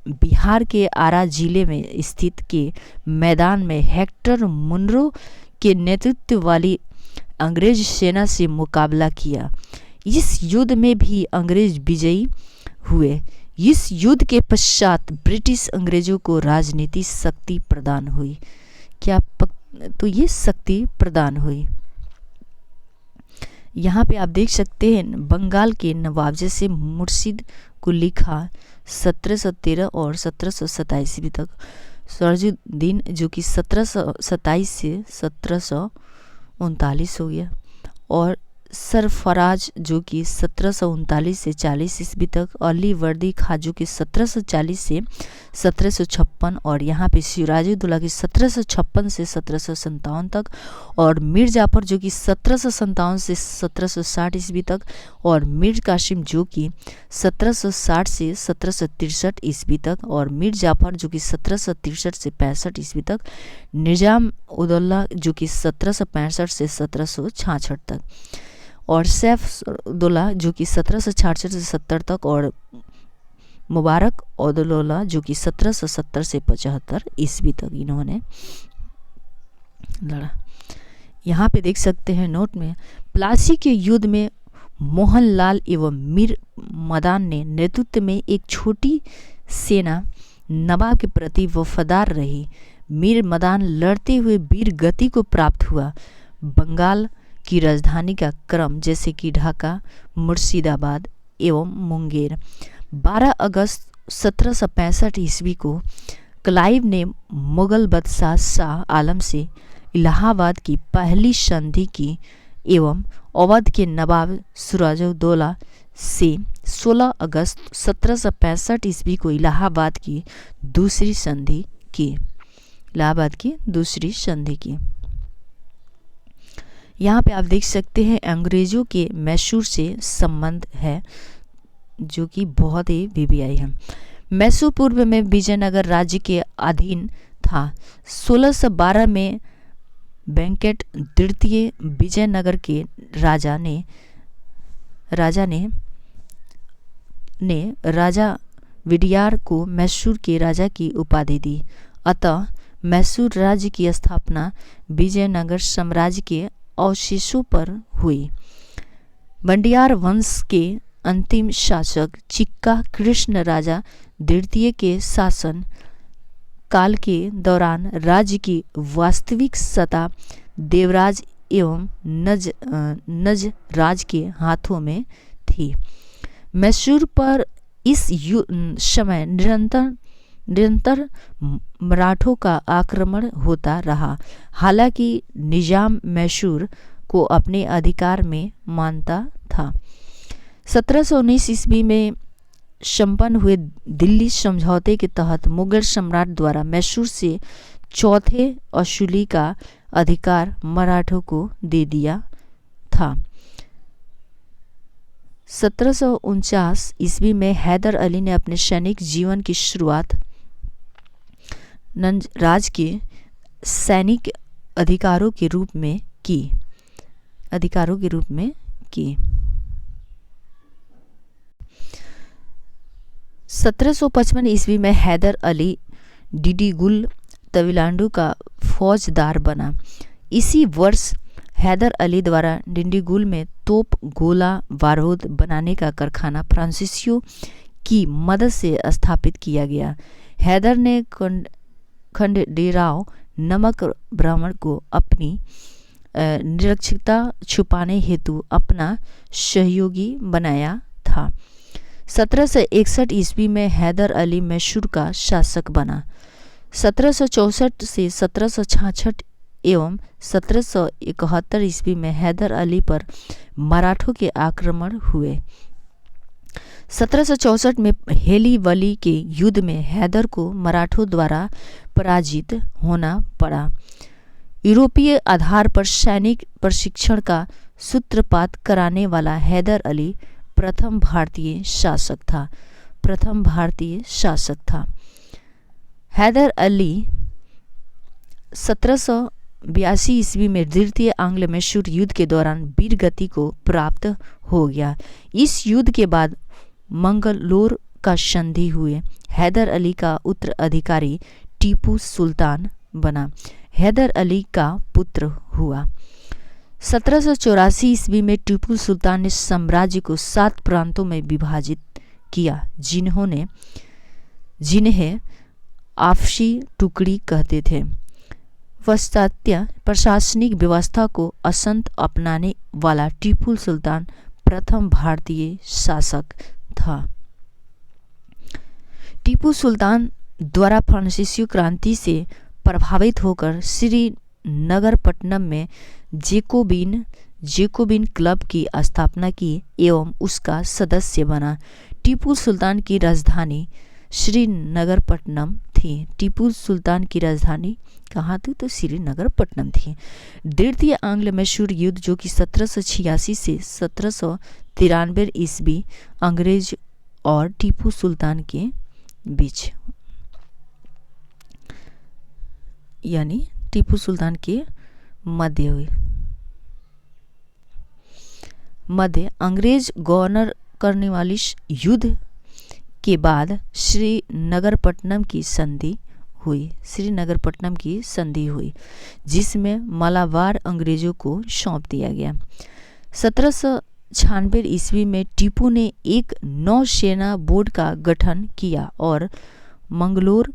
बिहार के आरा जिले में स्थित के मैदान में हेक्टर मुनरो के नेतृत्व वाली अंग्रेज सेना से मुकाबला किया। इस युद्ध में भी अंग्रेज विजयी हुए। इस युद्ध के पश्चात ब्रिटिश अंग्रेजों को राजनीतिक शक्ति प्रदान हुई। तो ये शक्ति प्रदान हुई। यहाँ पे आप देख सकते हैं बंगाल के नवाब जैसे मुर्शिद को लिखा 1713 और 1727 ईस्वी तक, सिराजुद्दीन जो कि 1727 से 1739 हो गया, और सरफराज जो कि 1739 से 40 ईस्वी तक, अली वर्दी खां जो कि 1740 से 1756, और यहाँ पे सिराजुद्दौला की 1756 से 1757 तक, और मीर जाफर जो कि 1757 से 1760 ईस्वी तक, और मीर कासिम जो कि 1760 से 1763 ईस्वी तक, और मीर जाफर जो कि 1763 से 65 ईस्वी तक, निजाम उद्दौला जो कि 1765 से 1766 तक, और सैफुद्दौला जो कि 1766 से 70 तक, और मुबारक उद्दौला जो कि 1770 से 75 ईस्वी तक इन्होंने लड़ा। यहाँ पे देख सकते हैं नोट में, प्लासी के युद्ध में मोहनलाल एवं मीर मदान ने नेतृत्व में एक छोटी सेना नवाब के प्रति वफादार रही। मीर मदान लड़ते हुए वीर गति को प्राप्त हुआ। बंगाल की राजधानी का क्रम जैसे कि ढाका, मुर्शिदाबाद एवं मुंगेर। 12 अगस्त 1765 ईस्वी को क्लाइव ने मुगल बादशाह शाह आलम से इलाहाबाद की पहली संधि की एवं अवध के नवाब सिराजुद्दौला से 16 अगस्त 1765 ईस्वी को इलाहाबाद की दूसरी संधि की। यहाँ पे आप देख सकते हैं अंग्रेजों के मैसूर से संबंध है जो कि बहुत ही BBI है। मैसूर पूर्व में विजयनगर राज्य के अधीन था। 1612 में वेंकट तृतीय विजयनगर के राजा विडियार को मैसूर के राजा की उपाधि दी। अतः मैसूर राज्य की स्थापना विजयनगर साम्राज्य के अवशेषों पर हुई। वंडियार वंश के अंतिम शासक चिक्का कृष्ण राजा द्वितीय के शासन काल के दौरान राज्य की वास्तविक सत्ता देवराज एवं नज राज के हाथों में थी। मैसूर पर इस समय निरंतर मराठों का आक्रमण होता रहा। हालांकि निजाम मैसूर को अपने अधिकार में मानता था। 1719 ईस्वी में संपन्न हुए दिल्ली समझौते के तहत मुगल सम्राट द्वारा मैसूर से चौथे असूली का अधिकार मराठों को दे दिया था। 1749 ईस्वी में हैदर अली ने अपने सैनिक जीवन की शुरुआत नंजराज के सैनिक अधिकारों के रूप में की। 1755 ईस्वी में हैदर अली डिडीगुल तमिलनाडु का फौजदार बना। इसी वर्ष हैदर अली द्वारा डिंडीगुल में तोप गोला बारूद बनाने का कारखाना फ्रांसीसियों की मदद से स्थापित किया गया। हैदर ने खंडेराव नामक ब्राह्मण को अपनी निरक्षरता छुपाने हेतु अपना सहयोगी बनाया था। 1761 ईस्वी में हैदर अली मैसूर का शासक बना। 1764 से 1766 एवं 1771 ईस्वी में हैदर अली पर मराठों के आक्रमण हुए। 1764 में हेलीवली के युद्ध में हैदर को मराठों द्वारा पराजित होना पड़ा। यूरोपीय आधार पर सैनिक प्रशिक्षण का सूत्रपात कराने वाला हैदर अली प्रथम भारतीय शासक था। हैदर अली 1782 ईस्वी में द्वितीय आंग्ल मैसूर युद्ध के दौरान वीरगति को प्राप्त हो गया। इस युद्ध के बाद मंगलोर का संधि हुए हैदर अली का उत्तराधिकारी टीपू सुल्तान बना। हैदर अली का पुत्र हुआ। 1784 ईस्वी में टीपू सुल्तान ने साम्राज्य को 7 प्रांतों में विभाजित किया, जिन्हें आपसी टुकड़ी कहते थे। पाश्चात्य प्रशासनिक व्यवस्था को असंत अपनाने वाला टीपू सुल्तान प्रथम भारतीय शासक था। टीपू सुल्तान द्वारा फ्रांसीसी क्रांति से प्रभावित होकर श्रीरंगपट्टनम में जैकोबिन क्लब की स्थापना की एवं उसका सदस्य बना। टीपू सुल्तान की राजधानी श्रीरंगपट्टनम थी। टीपू सुल्तान की राजधानी कहाँ थी? तो श्रीरंगपट्टनम थी। द्वितीय आंग्ल मैसूर युद्ध जो कि 1786 से 1793 ईस्वी अंग्रेज और टीपू सुल्तान के बीच, यानी टीपू सुल्तान के मध्य अंग्रेज गवर्नर कॉर्नवालिस युद्ध के बाद श्रीरंगपट्टनम की संधि हुई, जिसमें मालाबार अंग्रेजों को सौंप दिया गया। 1796 ईस्वी में टीपू ने एक नौसेना बोर्ड का गठन किया और मंगलोर,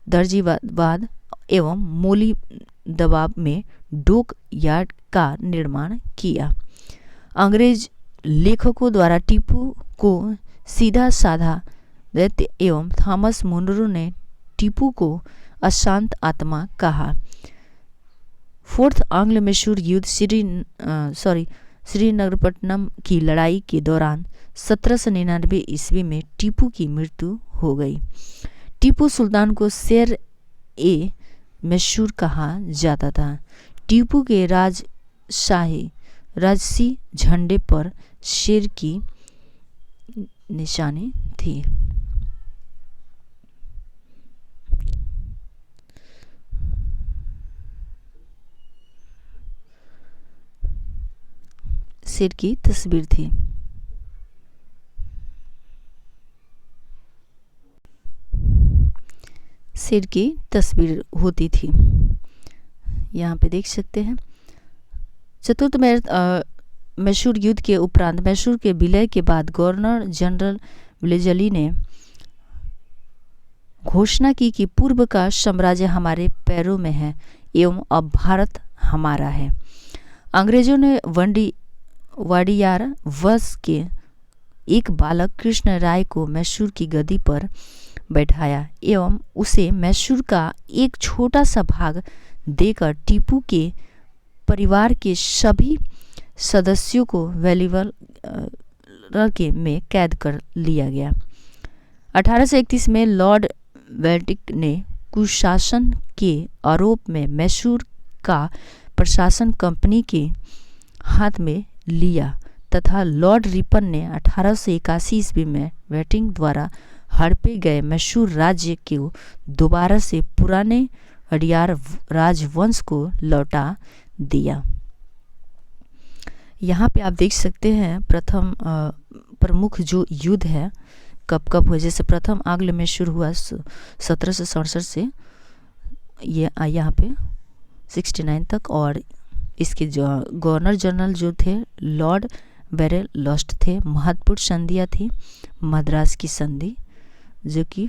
दर्जीबाद एवं मोलीदबाब में डॉक यार्ड का निर्माण किया। अंग्रेज लेखकों द्वारा टीपू को सीधा साधा दैत्य एवं थॉमस मुनरो ने टीपू को अशांत आत्मा कहा। फोर्थ आंग्ल मैसूर युद्ध श्रीरंगपट्टनम की लड़ाई के दौरान 1799 ईस्वी में टीपू की मृत्यु हो गई। टीपू सुल्तान को शेर ए मैसूर कहा जाता था। टीपू के राजसी झंडे पर शेर की निशानी थी। शेर की तस्वीर थी। शेर की तस्वीर होती थी। यहाँ पे देख सकते हैं। चतुर्थ मैसूर युद्ध के उपरांत मैसूर के विलय के बाद गवर्नर जनरल वेलेस्ली ने घोषणा की कि पूर्व का साम्राज्य हमारे पैरों में है एवं अब भारत हमारा है। अंग्रेजों ने वाडियार वंश के एक बालक कृष्ण राय को मैसूर की गद्दी पर बैठाया एवं उसे मैसूर का एक छोटा सा भाग देकर टीपू के परिवार के सभी सदस्यों को वेलिवल में कैद कर लिया गया। 1831 में लॉर्ड वेल्टिक ने कुशासन के आरोप में मैसूर का प्रशासन कंपनी के हाथ में लिया तथा लॉर्ड रिपन ने 1881 ईस्वी में वेल्टिक द्वारा हड़पे गए मैसूर राज्य को दोबारा से पुराने अडियार राजवंश को लौटा दिया। यहाँ पे आप देख सकते हैं प्रथम प्रमुख जो युद्ध है कब कब हुए, जैसे प्रथम आंग्ल में शुरू हुआ 1767 से ये यहाँ पे 69 तक, और इसके जो गवर्नर जनरल जो थे लॉर्ड बेरेलॉस्ट थे। महत्वपूर्ण संधियाँ थी मद्रास की संधि, जो कि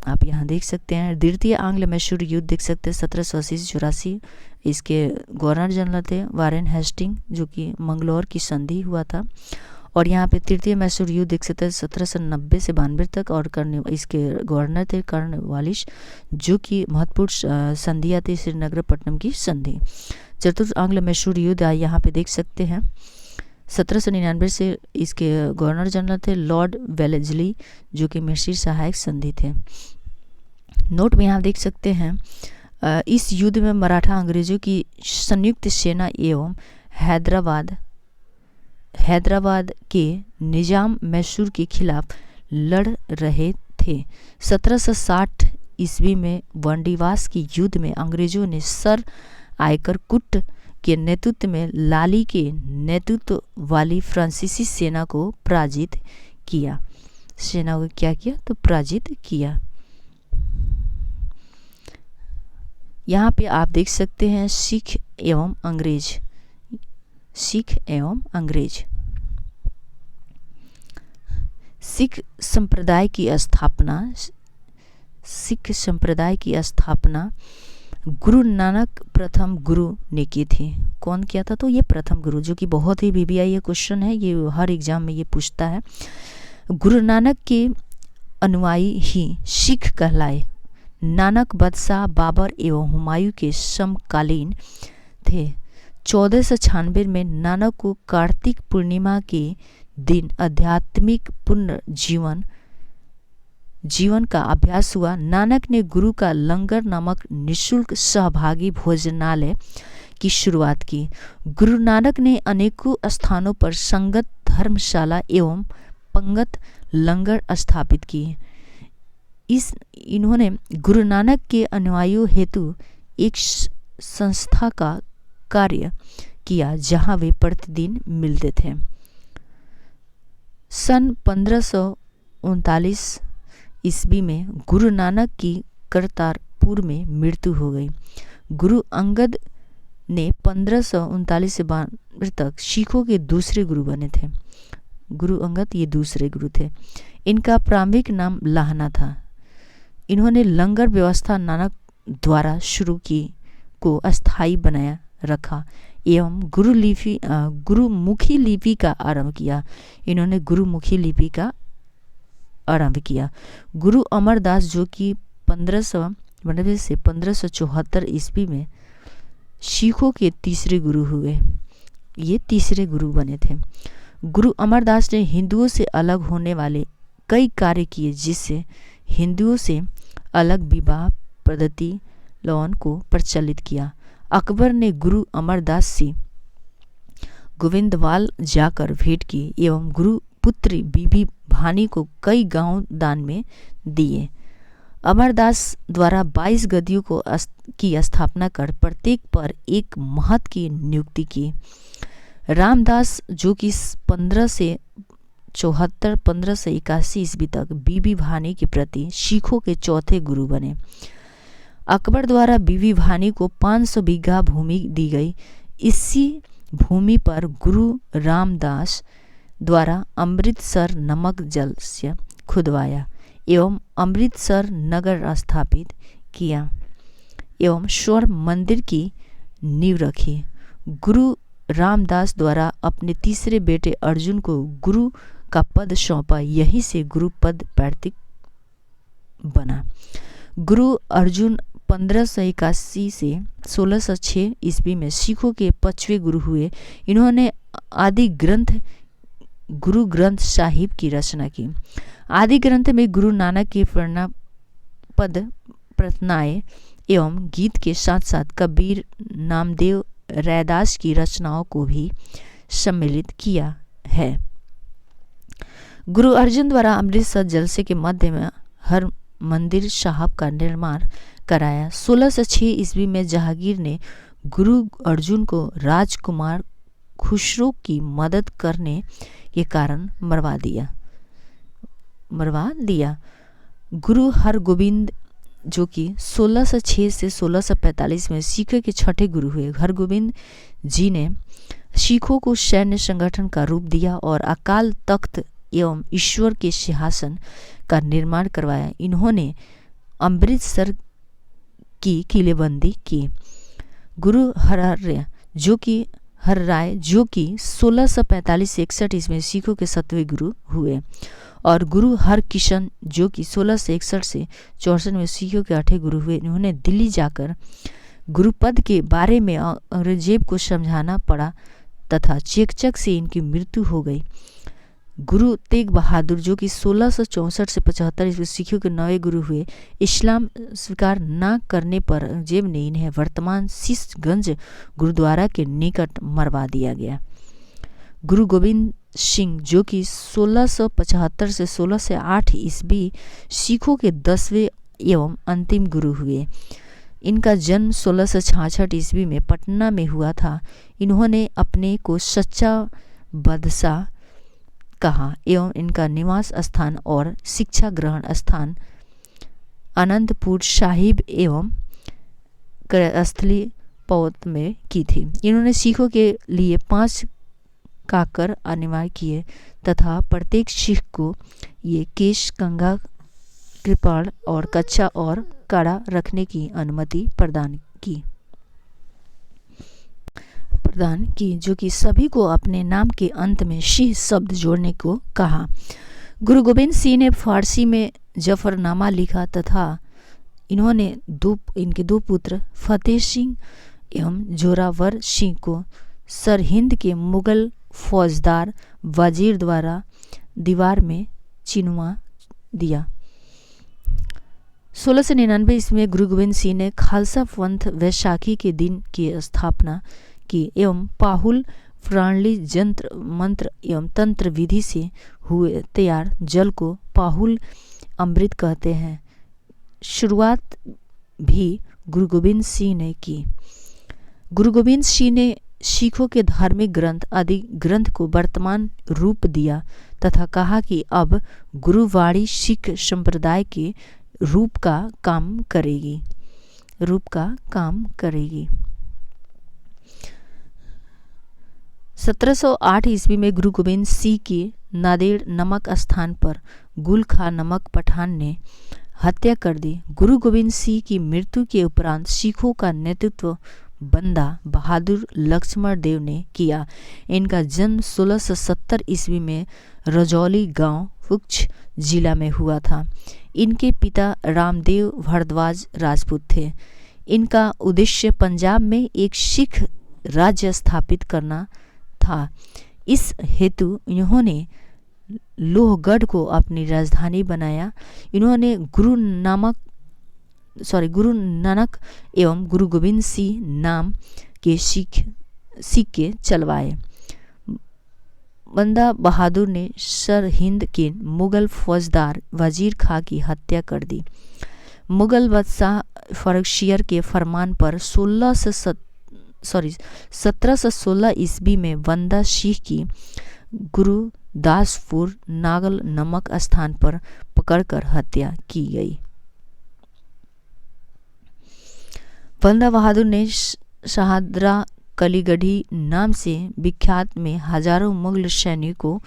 आप यहाँ देख सकते हैं। द्वितीय आंग्ल मैसूर युद्ध देख सकते हैं 1780 से 84, इसके गवर्नर जनरल थे वारेन हेस्टिंग, जो कि मंगलौर की संधि हुआ था। और यहाँ पे तृतीय मैसूर युद्ध देख सकते हैं 1790 से 92 तक, और इसके गवर्नर थे कॉर्नवालिस, जो कि महत्वपूर्ण संधियाँ थी श्रीरंगपट्टनम की संधि। चतुर्थ आंग्ल मैसूर युद्ध यहाँ पे देख सकते हैं 1799 से, इसके गवर्नर जनरल थे लॉर्ड वेलेस्ली, जो कि मैसूर सहायक संधि थे। नोट में यहाँ देख सकते हैं इस युद्ध में मराठा अंग्रेजों की संयुक्त सेना एवं हैदराबाद के निजाम मैसूर के खिलाफ लड़ रहे थे। 1760 ईस्वी में बंदीवास के युद्ध में अंग्रेजों ने सर आयकर कुट के नेतृत्व में लाली के नेतृत्व वाली फ्रांसीसी सेना को पराजित किया। सेना को क्या किया? तो पराजित किया। यहाँ पे आप देख सकते हैं सिख एवं अंग्रेज। सिख संप्रदाय की स्थापना गुरु नानक प्रथम गुरु ने की थी। कौन किया था? तो ये प्रथम गुरु, जो कि बहुत ही VVI क्वेश्चन है, ये हर एग्जाम में ये पूछता है। गुरु नानक के अनुयायी ही सिख कहलाए। नानक बादशाह बाबर एवं हुमायूं के समकालीन थे। 1496 में नानक को कार्तिक पूर्णिमा के दिन आध्यात्मिक जीवन का अभ्यास हुआ। नानक ने गुरु का लंगर नामक निःशुल्क सहभागी भोजनालय की शुरुआत की। गुरु नानक ने अनेकों स्थानों पर संगत धर्मशाला एवं पंगत लंगर स्थापित किए। इन्होंने गुरु नानक के अनुयायियों हेतु एक संस्था का कार्य किया, जहां वे प्रतिदिन मिलते थे। सन 1539 ईस्वी में गुरु नानक की करतारपुर में मृत्यु हो गई। गुरु अंगद ने 1539 से 92 तक सिखों के दूसरे गुरु बने थे। गुरु अंगद ये दूसरे गुरु थे। इनका प्रारंभिक नाम लाहना था। इन्होंने लंगर व्यवस्था नानक द्वारा शुरू की को अस्थायी बनाया रखा एवं गुरुमुखी लिपि का आरंभ किया। इन्होंने गुरुमुखी लिपि का आरंभ किया। गुरु अमरदास, जो कि 1592 से 1574 ईस्वी में सिखों के तीसरे गुरु हुए। ये तीसरे गुरु बने थे। गुरु अमरदास ने हिंदुओं से अलग होने वाले कई कार्य किए, जिससे हिंदुओं से अलग विवाह पद्धति लॉन को प्रचलित किया। अकबर ने गुरु अमरदास से गोविंदवाल जाकर भेंट की एवं गुरु पुत्री बीबी भानी को कई गांव दान में दिए। अमरदास द्वारा 22 गद्दियों की स्थापना कर प्रत्येक पर एक महंत की नियुक्ति की। रामदास, जो कि 1581 ईस्वी तक बीबी भानी के प्रति सिखों के चौथे गुरु बने। अकबर द्वारा बीबी भानी को 500 बीघा भूमि दी गई। इसी भूमि पर गुरु रामदास द्वारा अमृतसर नमक जल से खुदवाया एवं अमृतसर नगर स्थापित किया एवं स्वर्ण मंदिर की नींव रखी। गुरु रामदास द्वारा अपने तीसरे बेटे अर्जुन को गुरु का पद सौंपा। यहीं से गुरु पद प्रतीक बना। गुरु अर्जुन 1581 से 1606 ईस्वी में सिखों के 5वें गुरु हुए। इन्होंने आदि ग्रंथ गुरु ग्रंथ साहिब की रचना की। आदि ग्रंथ में गुरु नानक के पद प्रार्थनाएं एवं गीत के साथ साथ कबीर, नामदेव, रैदास की रचनाओं को भी सम्मिलित किया है। गुरु अर्जुन द्वारा अमृतसर जलसे के मध्य में हर मंदिर साहब का निर्माण कराया। 1606 ईस्वी में जहांगीर ने गुरु अर्जुन को राजकुमार खुसरो की मदद करने के कारण मरवा दिया। मरवा दिया। गुरु हरगोबिंद जो कि 1606 से 1645 में सिखों के छठे गुरु हुए। हरगोबिंद जी ने सिखों को सैन्य संगठन का रूप दिया और अकाल तख्त एवं ईश्वर के सिंहासन का निर्माण करवाया। इन्होंने अमृतसर की किलेबंदी की। गुरु हरराय जो कि 1645 से 61 ईस्वी में सिखों के 7वें गुरु हुए और गुरु हरकिशन जो कि 1661 से 64 में सिखों के 8वें गुरु हुए। इन्होंने दिल्ली जाकर गुरुपद के बारे में औरंगजेब को समझाना पड़ा तथा चेचक से इनकी मृत्यु हो गई। गुरु तेग बहादुर जो कि 1664 से 75 ईस्वी सिखों के 9वें गुरु हुए। इस्लाम स्वीकार न करने पर औरंगजेब ने इन्हें वर्तमान शीशगंज गुरुद्वारा के निकट मरवा दिया गया। गुरु गोविंद सिंह जो कि 1675 से 1608 ईस्वी सिखों के 10वें एवं अंतिम गुरु हुए। इनका जन्म 1666 ईस्वी में पटना में हुआ था। इन्होंने अपने को सच्चा बादशाह कहा एवं इनका निवास स्थान और शिक्षा ग्रहण स्थान आनंदपुर साहिब एवं स्थली पौत में की थी। इन्होंने सिखों के लिए 5 काकर अनिवार्य किए तथा प्रत्येक सिख को ये केश, कंघा, कृपाण और कच्चा और कड़ा रखने की अनुमति प्रदान की जो कि सभी को अपने नाम के अंत में सिंह शब्द जोड़ने को कहा। गुरु गोविंद सिंह ने फारसी में जफरनामा लिखा तथा इन्होंने इनके 2 पुत्र फतेह सिंह एवं जोरावर सिंह को सरहिंद के मुगल फौजदार वजीर द्वारा दीवार में चिनवा दिया। 1699 ईस्वी में गुरु गोविंद सिंह ने खालसा पंथ वैशाखी के दिन की स्थापना की एवं पाहुल प्रणाली जंत्र मंत्र एवं तंत्र विधि से हुए तैयार जल को पाहुल अमृत कहते हैं। शुरुआत भी गुरु गोविंद सिंह ने की। गुरु गोविंद सिंह ने सिखों के धार्मिक ग्रंथ आदि ग्रंथ को वर्तमान रूप दिया तथा कहा कि अब गुरुवाणी सिख संप्रदाय के रूप का काम करेगी। 1708 ईस्वी में गुरु गोविंद सिंह की नादेड़ नामक स्थान पर गुल खां नामक पठान ने हत्या कर दी। गुरु गोविंद सिंह की मृत्यु के उपरांत सिखों का नेतृत्व बंदा बहादुर लक्ष्मण देव ने किया। इनका जन्म 1670 ईस्वी में रजौली गांव पुंछ जिला में हुआ था। इनके पिता रामदेव भारद्वाज राजपूत थे। इनका उद्देश्य पंजाब में एक सिख राज्य स्थापित करना था। इस हेतु इन्होंने लोहगढ़ को अपनी राजधानी बनाया। इन्होंने गुरु नानक एवं गुरु गोविंद सिंह नाम के सिक्के चलवाए। बंदा बहादुर ने सरहिंद के मुगल फौजदार वजीर खां की हत्या कर दी। मुगल बादशाह फर्रुखसियर के फरमान पर 1716 ईस्वी में बंदा सिंह की गुरुदासपुर नागल नामक स्थान पर पकड़कर हत्या की गई। बंदा बहादुर ने शहादरा कलीगढ़ी नाम से विख्यात में हजारों मुगल सैनिकों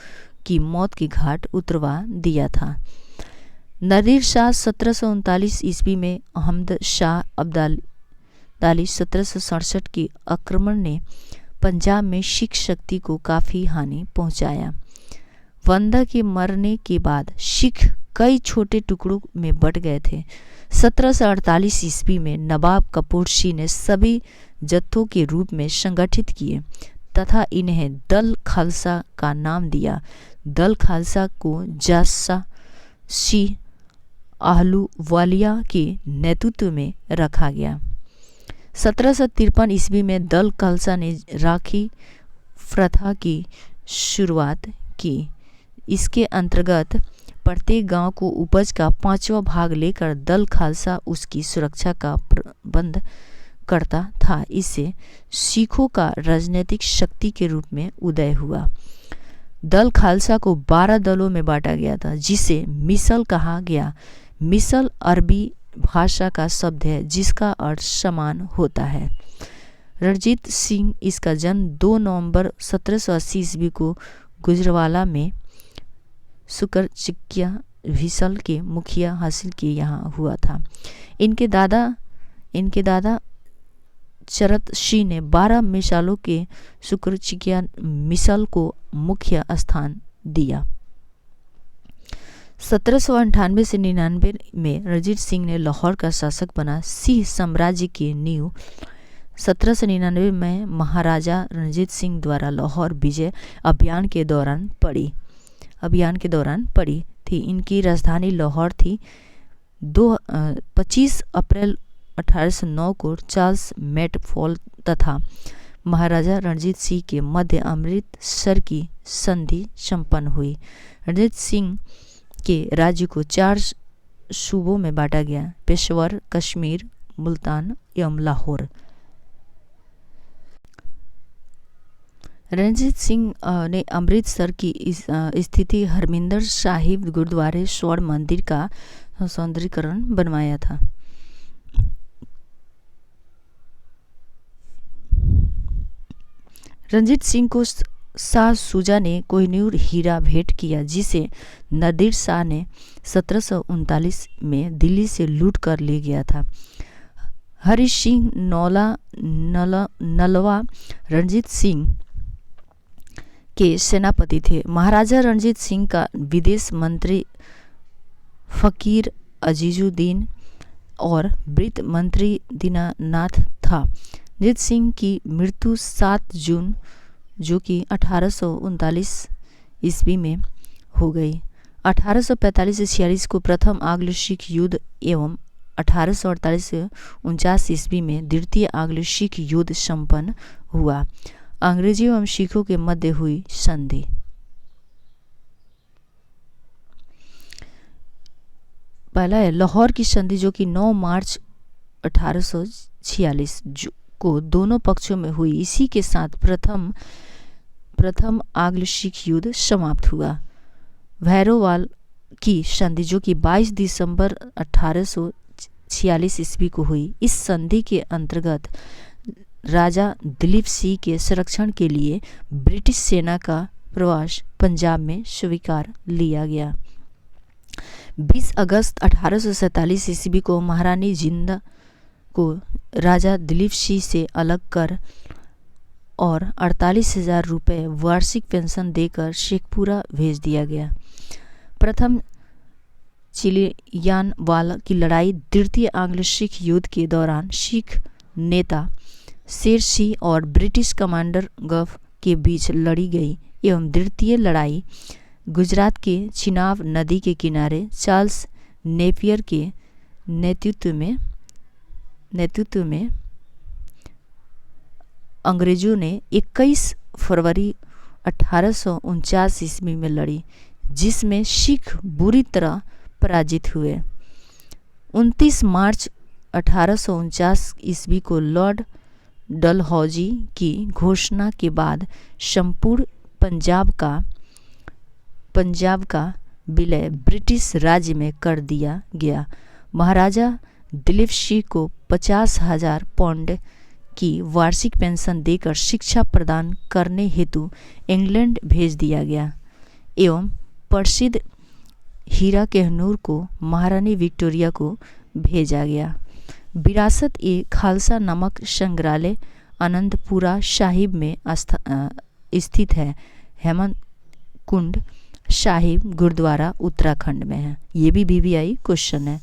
की मौत की घाट उतरवा दिया था। नादिर शाह 1739 ईस्वी में अहमद शाह अब्दाली 1767 की आक्रमण ने पंजाब में सिख शक्ति को काफ़ी हानि पहुंचाया। बंदा के मरने के बाद सिख कई छोटे टुकड़ों में बट गए थे। 1748 ईस्वी में नवाब कपूर सिंह ने सभी जत्थों के रूप में संगठित किए तथा इन्हें दल खालसा का नाम दिया। दल खालसा को जासा सिंह आहलूवालिया के नेतृत्व में रखा गया। 1753 ईस्वी में दल खालसा ने राखी प्रथा की शुरुआत की। इसके अंतर्गत प्रत्येक गांव को उपज का 5वां भाग लेकर दल खालसा उसकी सुरक्षा का प्रबंध करता था। इससे सिखों का राजनीतिक शक्ति के रूप में उदय हुआ। दल खालसा को 12 दलों में बांटा गया था, जिसे मिसल कहा गया। मिसल अरबी भाषा का शब्द है जिसका अर्थ समान होता है। रणजीत सिंह, इसका जन्म 2 नवंबर 1780 ईस्वी को गुजरावाला में सुकरचिकिया भिसल के मुखिया हासिल के यहाँ हुआ था। इनके दादा चरत सिंह ने 12 मिसालों के सुकरचिकिया मिसल को मुख्य स्थान दिया। 1798 से 99 में रणजीत सिंह ने लाहौर का शासक बना। सिंह साम्राज्य की नींव 1799 में महाराजा रणजीत सिंह द्वारा लाहौर विजय अभियान के दौरान पड़ी थी। इनकी राजधानी लाहौर थी। 25 अप्रैल 1809 को चार्ल्स मैटफॉल तथा महाराजा रणजीत सिंह के मध्य अमृतसर की संधि संपन्न हुई। रणजीत सिंह के राज्य को 4 सूबों में बांटा गया: पेशवर, कश्मीर, मुल्तान एवं लाहौर। रणजीत सिंह ने अमृतसर की स्थिति हरमिंदर साहिब गुरुद्वारे स्वर्ण मंदिर का सौंदर्यीकरण बनवाया था। रणजीत सिंह को शाह शुजा ने कोहिनूर हीरा भेंट किया, जिसे नादिर शाह ने 1739 में दिल्ली से लूट कर ले गया था। हरि सिंह नलवा रणजीत सिंह के सेनापति थे। महाराजा रणजीत सिंह का विदेश मंत्री फकीर अजीजुद्दीन और वित्त मंत्री दीनानाथ था। रणजीत सिंह की मृत्यु 7 जून जो कि 1839 ईस्वी में हो गई। 1845 से 46 को प्रथम आंग्लो सिख युद्ध एवं 1848 से 49 ईस्वी में द्वितीय आंग्लो सिख युद्ध संपन्न हुआ। अंग्रेजों एवं सिखों के मध्य हुई संधि। पहला है लाहौर की संधि, जो कि 9 मार्च 1846 को दोनों पक्षों में हुई। इसी के साथ प्रथम आंग्लो सिख युद्ध समाप्त हुआ। भैरोवाल की संधि, जो कि 22 दिसंबर 1846 ईस्वी को हुई। इस संधि के अंतर्गत राजा दिलीप सिंह के संरक्षण के लिए ब्रिटिश सेना का प्रवास पंजाब में स्वीकार लिया गया। 20 अगस्त 1847 ईस्वी को महारानी जिंदा को राजा दिलीप सिंह से अलग कर और 48,000 रुपये वार्षिक पेंशन देकर शेखपुरा भेज दिया गया। प्रथम चिलियानवाला की लड़ाई द्वितीय आंग्लो सिख युद्ध के दौरान सिख नेता शेर सिंह और ब्रिटिश कमांडर गफ के बीच लड़ी गई एवं द्वितीय लड़ाई गुजरात के चिनाब नदी के किनारे चार्ल्स नेपियर के नेतृत्व में अंग्रेजों ने 21 फरवरी 1849 ईस्वी में लड़ी, जिसमें सिख बुरी तरह पराजित हुए। 29 मार्च 1849 ईस्वी को लॉर्ड डलहौजी की घोषणा के बाद संपूर्ण पंजाब का विलय ब्रिटिश राज्य में कर दिया गया। महाराजा दिलीप सिंह को 50,000 पाउंड की वार्षिक पेंशन देकर शिक्षा प्रदान करने हेतु इंग्लैंड भेज दिया गया एवं प्रसिद्ध हीरा कोहिनूर को महारानी विक्टोरिया को भेजा गया। विरासत ए खालसा नामक संग्रहालय आनंदपुरा साहिब में स्थित है। हेमंत कुंड साहिब गुरुद्वारा उत्तराखंड में है। ये भी BBI क्वेश्चन है,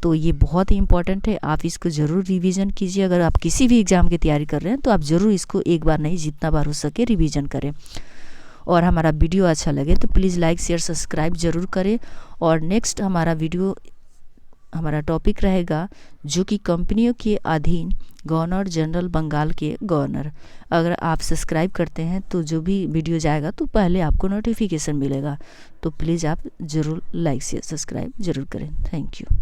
तो ये बहुत ही इंपॉर्टेंट है। आप इसको ज़रूर रिवीजन कीजिए। अगर आप किसी भी एग्ज़ाम की तैयारी कर रहे हैं तो आप ज़रूर इसको एक बार नहीं, जितना बार हो सके रिवीजन करें। और हमारा वीडियो अच्छा लगे तो प्लीज़ लाइक शेयर सब्सक्राइब ज़रूर करें। और नेक्स्ट हमारा टॉपिक रहेगा जो कि कंपनियों के अधीन गवर्नर जनरल बंगाल के गवर्नर। अगर आप सब्सक्राइब करते हैं तो जो भी वीडियो जाएगा तो पहले आपको नोटिफिकेशन मिलेगा। तो प्लीज़ आप ज़रूर लाइक शेयर सब्सक्राइब ज़रूर करें। Thank you.